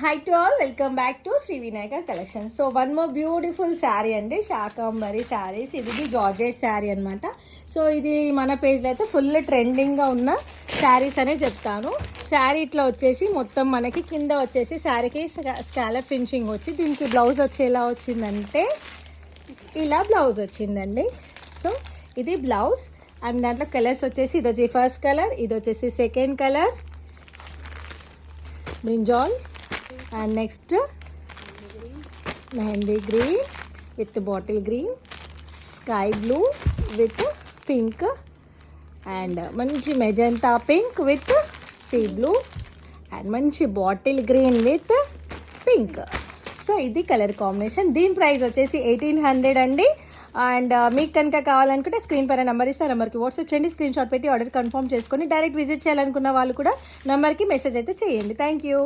Hi to all, welcome back to Sri Vinayaka Collection. So one more beautiful saree అండి, శాకాంబరి శారీస్. ఇది georgette sari అనమాట. So ఇది మన పేజ్లో అయితే ఫుల్ ట్రెండింగ్గా ఉన్న శారీస్ అనే చెప్తాను. శారీ ఇట్లా వచ్చేసి మొత్తం మనకి కింద వచ్చేసి శారీకి స్కాలప్ ఫినిషింగ్ వచ్చి దీనికి బ్లౌజ్ వచ్చి ఎలా వచ్చిందంటే ఇలా బ్లౌజ్ వచ్చిందండి. సో ఇది బ్లౌజ్ అండ్ దాంట్లో కలర్స్ వచ్చేసి ఇది వచ్చి ఫస్ట్ కలర్, ఇది వచ్చేసి second colour brinjal, and next mehendi green with bottle green, sky blue with pink, and manchi magenta pink with sea blue, and manchi bottle green with pink. So ఇది colour combination. దీని price వచ్చేసి 1800 అండి. And మీకు కనుక కావాలనుకుంటే screen పైన number ఇస్తే నెంబర్కి వాట్సాప్ చేయండి. స్క్రీన్ షాట్ పెట్టి ఆర్డర్ కన్ఫర్మ్ చేసుకొని డైరెక్ట్ విజిట్ చేయాలనుకున్న వాళ్ళు కూడా నెంబర్కి మెసేజ్ అయితే చేయండి. Thank you.